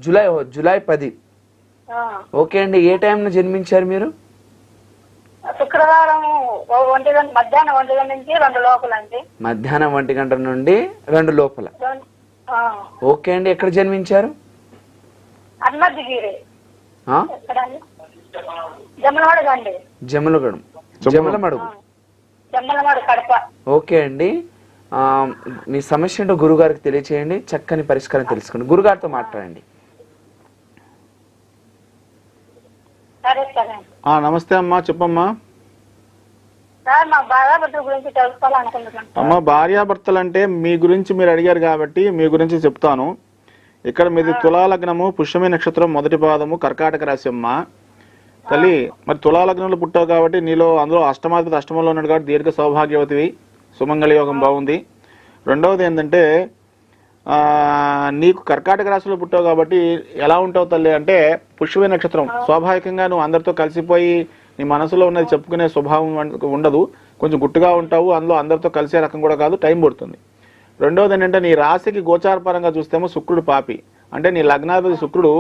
July 10. Okay అండి. ఏ టైంలో జన్మించారు మీరు? శుక్రవారం మధ్యాహ్నం 1 గంట నుంచి 2 లోపల అండి. మధ్యాహ్నం 1 గంట నుండి 2 లోపల. ఓకే అండి. ఎక్కడ జన్మించారు? అన్నదిగిరి. జమలమడుగు అండి. జమలమడుగు కడప. ఓకే అండి. మీ సమస్య ఏంటో గురుగారికి తెలియచేయండి, చక్కని పరిష్కారం తెలుసుకోండి. గురుగారితో మాట్లాడండి. నమస్తే అమ్మా, చెప్పమ్మా. అమ్మా, భార్యాభర్తలు అంటే మీ గురించి మీరు అడిగారు కాబట్టి మీ గురించి చెప్తాను. ఇక్కడ మీది తులాలగ్నము, పుష్యమి నక్షత్రం, మొదటి పాదము, కర్కాటక రాశి అమ్మ తల్లి. మరి తులాలగ్నంలో పుట్టావు కాబట్టి నీలో అందులో అష్టమాధిపతి అష్టమంలో ఉన్నాడు కాబట్టి దీర్ఘ సౌభాగ్యవతివి, సుమంగళ యోగం బాగుంది. రెండవది ఏంటంటే నీకు కర్కాటక రాశిలో పుట్టావు కాబట్టి ఎలా ఉంటావు తల్లి అంటే, పుష్యమి నక్షత్రం స్వాభావికంగా నువ్వు అందరితో కలిసిపోయి నీ మనసులో ఉన్నది చెప్పుకునే స్వభావం ఉండదు, కొంచెం గుట్టుగా ఉంటావు. అందులో అందరితో కలిసే రకం కూడా కాదు, టైం పడుతుంది. రెండవది ఏంటంటే నీ రాశికి గోచార పరంగా చూస్తేమో శుక్రుడు పాపి, అంటే నీ లగ్నాధిపతి శుక్రుడు.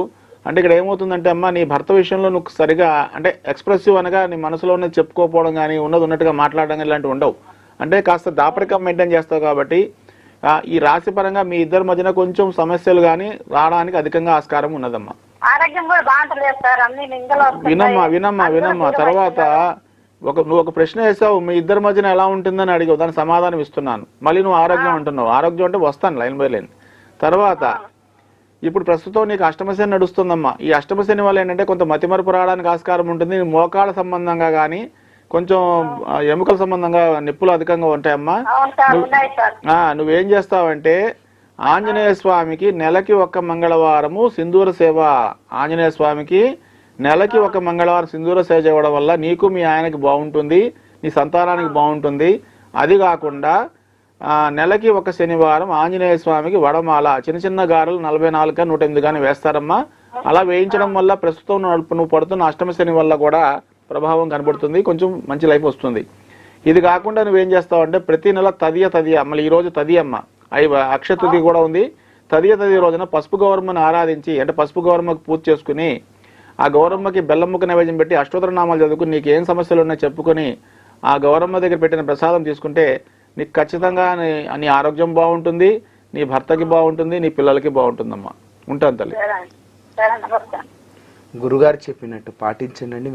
అంటే ఇక్కడ ఏమవుతుందంటే అమ్మ, నీ భర్త విషయంలో నువ్వు సరిగా అంటే ఎక్స్ప్రెసివ్ అనగా నీ మనసులో ఉన్నది చెప్పుకోకపోవడం కానీ, ఉన్నది ఉన్నట్టుగా మాట్లాడడం కానీ ఇలాంటివి ఉండవు. అంటే కాస్త దాపరికం మెయింటైన్ చేస్తావు కాబట్టి ఈ రాశి పరంగా మీ ఇద్దరి మధ్యన కొంచెం సమస్యలు కానీ రావడానికి అధికంగా ఆస్కారం ఉన్నదమ్మా. వినమ్మా. తర్వాత నువ్వు ఒక ప్రశ్న వేసావు, మీ ఇద్దరి మధ్యన ఎలా ఉంటుందని అడిగావు, దానికి సమాధానం ఇస్తున్నాను. మళ్ళీ నువ్వు ఆరోగ్యం అంటున్నావు. ఆరోగ్యం అంటే వస్తాను లైన్ బై లైన్. తర్వాత ఇప్పుడు ప్రస్తుతం నీకు అష్టమశని నడుస్తుందమ్మా. ఈ అష్టమశని వల్ల ఏంటంటే కొంత మతిమరుపు రావడానికి ఆస్కారం ఉంటుంది. మోకాళ్ళ సంబంధంగా కానీ కొంచెం ఎముకల సంబంధంగా నొప్పులు అధికంగా ఉంటాయమ్మా. నువ్వేం చేస్తావంటే ఆంజనేయ స్వామికి నెలకి 1 మంగళవారము సింధూర సేవ, ఆంజనేయ స్వామికి నెలకి 1 మంగళవారం సింధూర సేవ చేయడం వల్ల నీకు మీ ఆయనకి బాగుంటుంది, నీ సంతానానికి బాగుంటుంది. అది కాకుండా నెలకి 1 శనివారం ఆంజనేయ స్వామికి వడమాల, చిన్న చిన్న గారెలు 44 108 కానీ వేస్తారమ్మా. అలా వేయించడం వల్ల ప్రస్తుతం నువ్వు పడుతున్న అష్టమ శని వల్ల కూడా ప్రభావం కనబడుతుంది, కొంచెం మంచి లైఫ్ వస్తుంది. ఇది కాకుండా నువ్వేం చేస్తావు అంటే ప్రతి నెల తదియ మళ్ళీ ఈ రోజు తదియమ్మ అక్షయ తృతీయ కూడా ఉంది. తదియ రోజున పసుపు గౌరమ్మని ఆరాధించి, అంటే పసుపు గౌరమ్మకి పూజ చేసుకుని ఆ గౌరమ్మకి బెల్లం ముక్క నైవేద్యం పెట్టి అష్టోత్తర నామాలు చదువుకుని నీకు ఏం సమస్యలు ఉన్నాయో చెప్పుకొని ఆ గౌరమ్మ దగ్గర పెట్టిన ప్రసాదం తీసుకుంటే నీకు ఖచ్చితంగా నీ ఆరోగ్యం బాగుంటుంది, నీ భర్తకి బాగుంటుంది, నీ పిల్లలకి బాగుంటుందమ్మా. ఉంటాను తల్లి. గురుగారు చెప్పినట్టు పాటించండి.